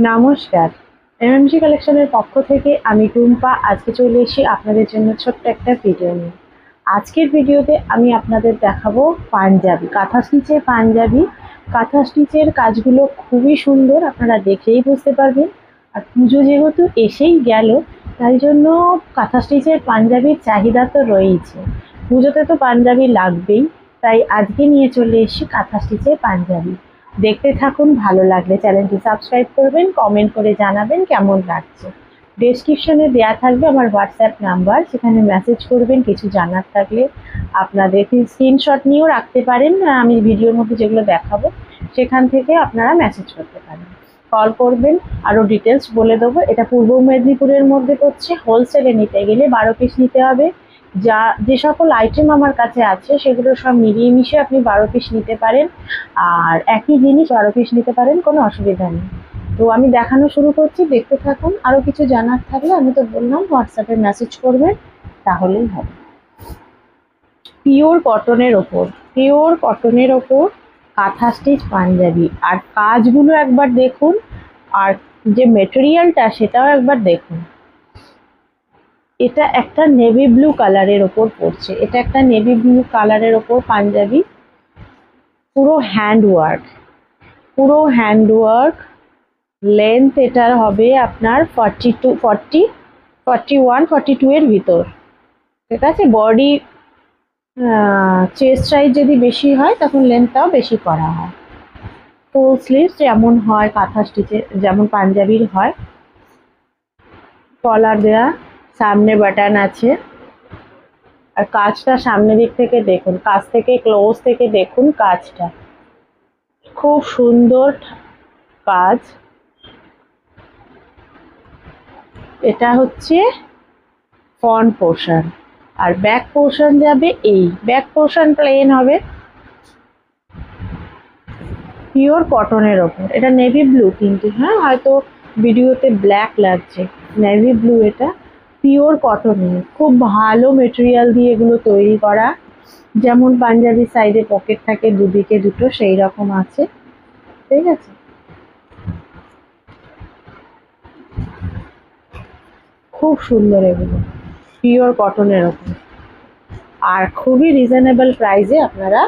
নমস্কার, এমএমজি কালেকশনের পক্ষ থেকে আমি টুম্পা আজকে চলে এসেছি আপনাদের জন্য ছোট্ট একটা ভিডিও নিয়ে। আজকের ভিডিওতে আমি আপনাদের দেখাবো পাঞ্জাবি, কাঁথা স্টিচের পাঞ্জাবি। কাঁথা স্টিচের কাজগুলো খুবই সুন্দর, আপনারা দেখেই বুঝতে পারবেন। আর পুজো যেহেতু এসেই গেল, তাই জন্য কাঁথা স্টিচের পাঞ্জাবির চাহিদা তো রয়েইছে। পুজোতে তো পাঞ্জাবি লাগবেই, তাই আজকে নিয়ে চলে এসেছি কাঁথা স্টিচের পাঞ্জাবি। দেখতে থাকুন, ভালো লাগলে চ্যানেলটি সাবস্ক্রাইব করবেন, কমেন্ট করে জানাবেন কেমন লাগছে। ডেসক্রিপশনে দেওয়া থাকবে আমার হোয়াটসঅ্যাপ নাম্বার, সেখানে মেসেজ করবেন কিছু জানার থাকলে। আপনাদের স্ক্রিনশট নিয়েও রাখতে পারেন, আমি ভিডিওর মধ্যে যেগুলো দেখাবো সেখান থেকে আপনারা মেসেজ করতে পারেন, কল করবেন, আরও ডিটেলস বলে দেবো। এটা পূর্ব মেদিনীপুরের মধ্যে পড়ছে। হোলসেলে নিতে গেলে 12 পিস নিতে হবে। যে সকল আইটেম আমার কাছে আছে সেগুলো সব মিলিয়ে মিশিয়ে আপনি 12 পিস নিতে পারেন, আর একই জিনিস 12 পিস নিতে পারেন, কোনো অসুবিধা নেই। তো আমি দেখানো শুরু করছি, দেখতে থাকুন। আরও কিছু জানার থাকলে আমি তো বললাম হোয়াটসঅ্যাপে মেসেজ করবেন, তাহলেই হবে। পিওর কটনের ওপর, পিওর কটনের ওপর কাঁথা স্টিচ পাঞ্জাবি, আর কাজগুলো একবার দেখুন, আর যে মেটেরিয়ালটা সেটাও একবার দেখুন। এটা একটা নেভি ব্লু কালারের ওপর পড়ছে, এটা একটা নেভি ব্লু কালারের ওপর পাঞ্জাবি, পুরো হ্যান্ডওয়ার্ক, পুরো হ্যান্ডওয়ার্ক। লেন্থ এটার হবে আপনার 42, 40, 41, 42 এর ভিতর। ঠিক আছে, বডি চেস্ট সাইজ যদি বেশি হয় তখন লেন্থটাও বেশি করা হয়। ফুল স্লিভস যেমন হয় কাঁথা স্টিচে, যেমন পাঞ্জাবির হয়, কলার দেওয়া, সামনে বাটন আছে। আর কাজটা সামনের দিক থেকে দেখুন, কাছ থেকে ক্লোজ থেকে দেখুন, কাজটা খুব সুন্দর কাজ। এটা হচ্ছে ফ্রন্ট পোর্শন, আর ব্যাক পোর্শন যাবে এই ব্যাক পোর্শন প্লেন হবে, পিওর কটনের ওপর। এটা নেভি ব্লু, কিন্তু হ্যাঁ হয়তো ভিডিওতে ব্ল্যাক লাগছে, নেভি ব্লু। এটা পিওর কটনের, খুব ভালো মেটেরিয়াল দিয়ে এগুলো তৈরি করা। যেমন পাঞ্জাবি সাইডে পকেট থাকে দুদিকে দুটো, সেই রকম আছে। ঠিক আছে, খুব সুন্দর এগুলো, পিওর কটনের ওপর, আর খুবই রিজনেবল প্রাইসে আপনারা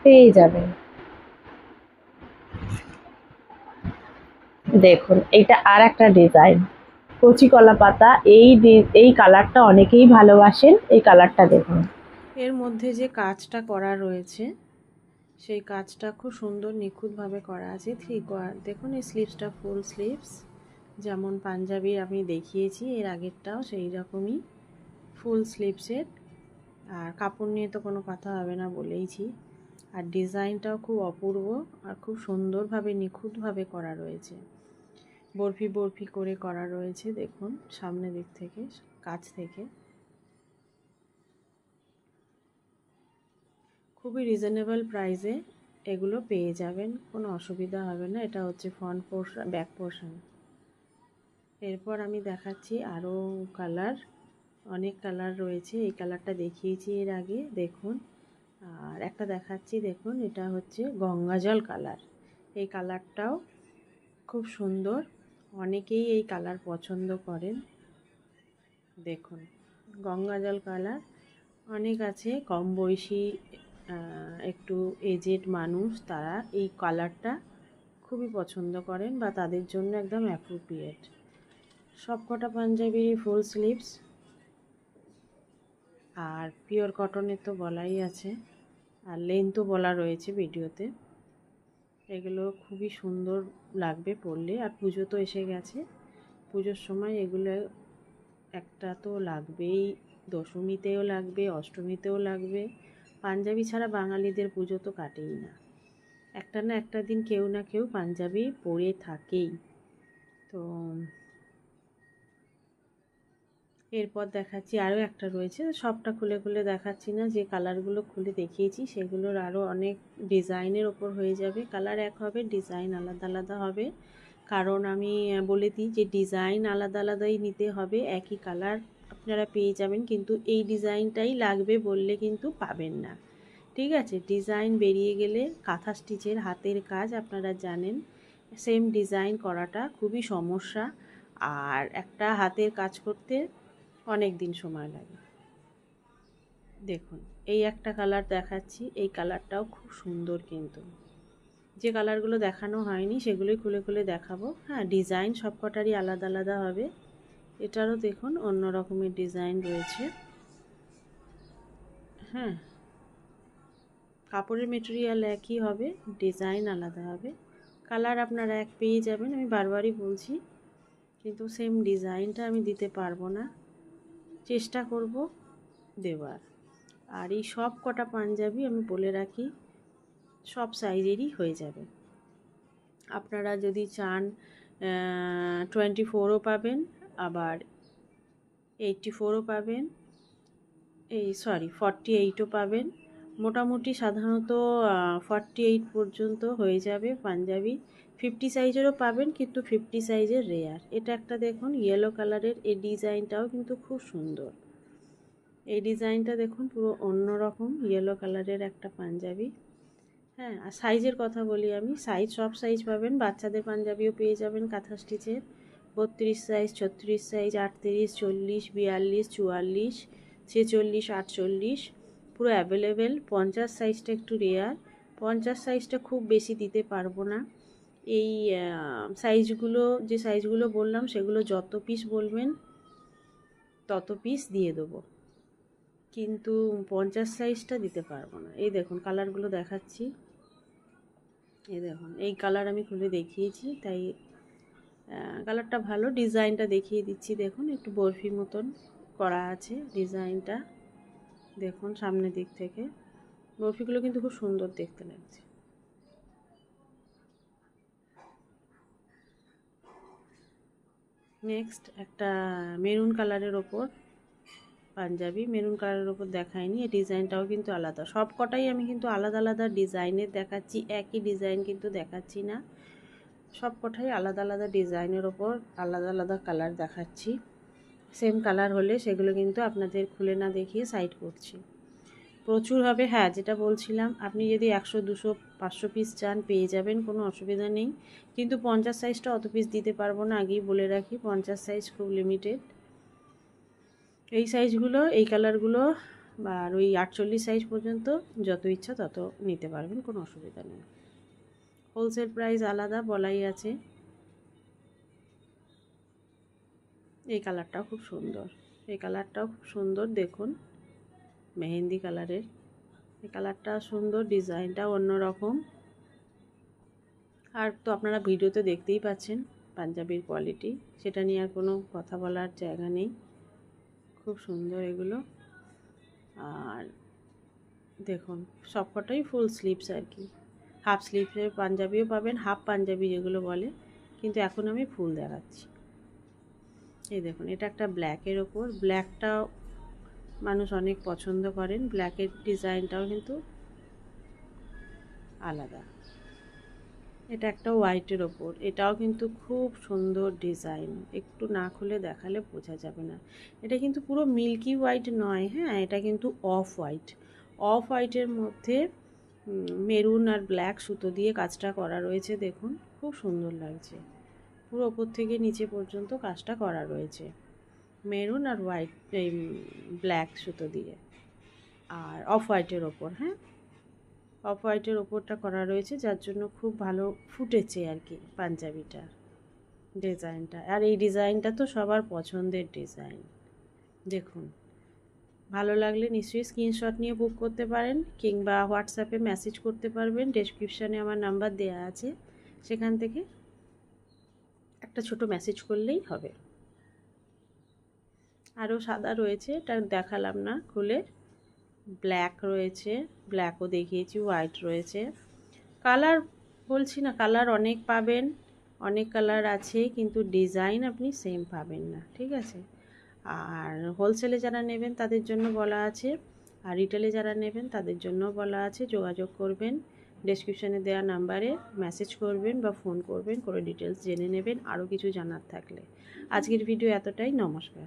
পেয়ে যাবেন। দেখুন, এটা আর একটা ডিজাইন, কচি কলা পাতা। এই কালারটা অনেকেই ভালোবাসেন, এই কালারটা দেখুন। এর মধ্যে যে কাজটা করা রয়েছে সেই কাজটা খুব সুন্দর নিখুঁতভাবে করা আছে। দেখুন, এই স্লিভসটা ফুল স্লিভস, যেমন পাঞ্জাবির আমি দেখিয়েছি এর আগেরটাও সেই রকমই ফুল স্লিভসের। আর কাপড় নিয়ে তো কোনো কথা হবে না, বলেইছি। আর ডিজাইনটাও খুব অপূর্ব আর খুব সুন্দরভাবে নিখুঁতভাবে করা রয়েছে, বরফি বরফি করে করা রয়েছে। দেখুন সামনের দিক থেকে, কাছ থেকে খুবই রিজনেবল প্রাইসে এগুলো পেয়ে যাবেন, কোনো অসুবিধা হবে না। এটা হচ্ছে ফ্রন্ট পোর্শন, ব্যাক পোর্শন। এরপর আমি দেখাচ্ছি আরও কালার, অনেক কালার রয়েছে। এই কালারটা দেখিয়েছি এর আগে, দেখুন। আর একটা দেখাচ্ছি, দেখুন, এটা হচ্ছে গঙ্গাজল কালার। এই কালারটাও খুব সুন্দর, অনেকেই এই কালার পছন্দ করেন। দেখুন, গঙ্গাজল কালার অনেক আছে, কম বয়সী একটু এজেড মানুষ, তারা এই কালারটা খুবই পছন্দ করেন বা তাদের জন্য একদম অ্যাপ্রোপ্রিয়েট। সবকটা পাঞ্জাবি ফুল স্লিভস, আর পিওর কটনের তো বলাই আছে, আর লেন্থও বলা রয়েছে ভিডিওতে। এগুলো খুবই সুন্দর লাগবে পরলে। আর পুজো তো এসে গেছে, পুজোর সময় এগুলো একটা তো লাগবেই, দশমীতেও লাগবে, অষ্টমীতেও লাগবে। পাঞ্জাবি ছাড়া বাঙালিদের পুজো তো কাটেই না, একটা না একটা দিন কেউ না কেউ পাঞ্জাবি পরে থাকেই। তো এরপর দেখাচ্ছি আরও একটা রয়েছে, সবটা খুলে খুলে দেখাচ্ছি না, যে কালারগুলো খুলে দেখিয়েছি সেগুলোর আরও অনেক ডিজাইনের ওপর হয়ে যাবে। কালার এক হবে, ডিজাইন আলাদা আলাদা হবে। কারণ আমি বলে দিই যে ডিজাইন আলাদা আলাদাই নিতে হবে, একই কালার আপনারা পেয়ে যাবেন, কিন্তু এই ডিজাইনটাই লাগবে বললে কিন্তু পাবেন না। ঠিক আছে, ডিজাইন বেরিয়ে গেলে, কাঁথা স্টিচের হাতের কাজ আপনারা জানেন, সেম ডিজাইন করাটা খুবই সমস্যা, আর একটা হাতের কাজ করতে অনেক দিন সময় লাগে। দেখুন এই একটা কালার দেখাচ্ছি, এই কালারটাও খুব সুন্দর, কিন্তু যে কালারগুলো দেখানো হয়নি সেগুলোই খুলে খুলে দেখাবো। হ্যাঁ, ডিজাইন সব কটারই আলাদা আলাদা হবে। এটারও দেখুন অন্য রকমের ডিজাইন রয়েছে। হ্যাঁ, কাপড়ের মেটেরিয়াল একই হবে, ডিজাইন আলাদা হবে। কালার আপনারা এক পেয়ে যাবেন, আমি বারবারই বলছি, কিন্তু সেম ডিজাইনটা আমি দিতে পারবো না, চেষ্টা করব দেওয়ার। আর এই সব কটা পাঞ্জাবি আমি বলে রাখি সব সাইজেরই হয়ে যাবে। আপনারা যদি চান 24ও পাবেন, আবার 84ও পাবেন, 48ও পাবেন। মোটামুটি সাধারণত 48 পর্যন্ত হয়ে যাবে পাঞ্জাবি। 50 সাইজেরও পাবেন, কিন্তু 50 সাইজের রেয়ার। এটা একটা দেখুন ইয়েলো কালারের, এই ডিজাইনটাও কিন্তু খুব সুন্দর। এই ডিজাইনটা দেখুন পুরো অন্যরকম ইয়েলো কালারের একটা পাঞ্জাবি। হ্যাঁ, আর সাইজের কথা বলি আমি, সাইজ সব সাইজ পাবেন। বাচ্চাদের পাঞ্জাবিও পেয়ে যাবেন কাঁথা স্টিচের, 32 সাইজ, 36 সাইজ, 38, 40, 42, 44, 46, 48 পুরো অ্যাভেলেবেল। 50 সাইজটা একটু রেয়ার, 50 সাইজটা খুব বেশি দিতে পারবো না। এই সাইজগুলো, যে সাইজগুলো বললাম সেগুলো যত পিস বলবেন তত পিস দিয়ে দেবো, কিন্তু 50 সাইজটা দিতে পারবো না। এই দেখুন কালারগুলো দেখাচ্ছি, এই দেখুন এই কালার আমি খুলে দেখিয়েছি, তাই কালারটা ভালো। ডিজাইনটা দেখিয়ে দিচ্ছি, দেখুন একটু বরফি মতন করা আছে ডিজাইনটা। দেখুন সামনের দিক থেকে বরফিগুলো কিন্তু খুব সুন্দর দেখতে লাগছে। নেক্সট একটা মেরুন কালারের ওপর পাঞ্জাবি, মেরুন কালারের ওপর দেখায়নি, এই ডিজাইনটাও কিন্তু আলাদা। সব কটাই আমি কিন্তু আলাদা আলাদা ডিজাইনের দেখাচ্ছি, একই ডিজাইন কিন্তু দেখাচ্ছি না। সব কটাই আলাদা আলাদা ডিজাইনের ওপর আলাদা আলাদা কালার দেখাচ্ছি। সেম কালার হলে সেগুলো কিন্তু আপনাদের খুলে না দেখিয়ে সাইড করছি। প্রচুর হবে, হ্যাঁ যেটা বলছিলাম, আপনি যদি 100, 200, 500 পিস চান পেয়ে যাবেন, কোনো অসুবিধা নেই। কিন্তু 50 সাইজটা অত পিস দিতে পারবো না, আগেই বলে রাখি, 50 সাইজ খুব লিমিটেড। এই সাইজগুলো, এই কালারগুলো আর ওই 48 সাইজ পর্যন্ত যত ইচ্ছা তত নিতে পারবেন, কোনো অসুবিধা নেই। হোলসেল প্রাইস আলাদা বলাই আছে। এই কালারটাও খুব সুন্দর, এই কালারটাও খুব সুন্দর, দেখুন মেহেন্দি কালারের। এই কালারটা সুন্দর, ডিজাইনটা অন্যরকম। আর তো আপনারা ভিডিওতে দেখতেই পাচ্ছেন পাঞ্জাবির কোয়ালিটি, সেটা নিয়ে আর কোনো কথা বলার জায়গা নেই। খুব সুন্দর এগুলো। আর দেখুন সবকটাই ফুল স্লিভস আর কি, হাফ স্লিভসের পাঞ্জাবিও পাবেন, হাফ পাঞ্জাবি যেগুলো বলে, কিন্তু এখন আমি ফুল দেখাচ্ছি। এই দেখুন এটা একটা ব্ল্যাকের ওপর, ব্ল্যাকটাও মানুষ অনেক পছন্দ করেন, ব্ল্যাকের ডিজাইনটাও কিন্তু আলাদা। এটা একটা হোয়াইটের ওপর, এটাও কিন্তু খুব সুন্দর ডিজাইন, একটু না খুলে দেখালে বোঝা যাবে না। এটা কিন্তু পুরো মিল্কি হোয়াইট নয়, হ্যাঁ এটা কিন্তু অফ হোয়াইট। অফ হোয়াইটের মধ্যে মেরুন আর ব্ল্যাক সুতো দিয়ে কাজটা করা রয়েছে, দেখুন খুব সুন্দর লাগছে। পুরো ওপর থেকে নিচে পর্যন্ত কাজটা করা রয়েছে মেরুন আর হোয়াইট, এই ব্ল্যাক সুতো দিয়ে, আর অফ হোয়াইটের ওপর। হ্যাঁ, অফ হোয়াইটের ওপরটা করা রয়েছে, যার জন্য খুব ভালো ফুটেছে আর কি পাঞ্জাবিটা, ডিজাইনটা। আর এই ডিজাইনটা তো সবার পছন্দের ডিজাইন। দেখুন ভালো লাগলে নিশ্চয়ই স্ক্রিনশট নিয়ে বুক করতে পারেন, কিংবা হোয়াটসঅ্যাপে মেসেজ করতে পারবেন, ডেসক্রিপশানে আমার নাম্বার দেওয়া আছে, সেখান থেকে একটা ছোট মেসেজ করলেই হবে। আরও সাদা রয়েছে, এটা দেখালাম না খুলে। ব্ল্যাক রয়েছে, ব্ল্যাকও দেখিয়েছি, হোয়াইট রয়েছে। কালার বলছি না, কালার অনেক পাবেন, অনেক কালার আছে, কিন্তু ডিজাইন আপনি সেম পাবেন না, ঠিক আছে। আর হোলসেলে যারা নেবেন তাদের জন্য বলা আছে, আর রিটেলে যারা নেবেন তাদের জন্য বলা আছে, যোগাযোগ করবেন, ডেসক্রিপশানে দেওয়া নাম্বারে মেসেজ করবেন বা ফোন করবেন, করে ডিটেলস জেনে নেবেন আরও কিছু জানার থাকলে। আজকের ভিডিও এতটাই, নমস্কার।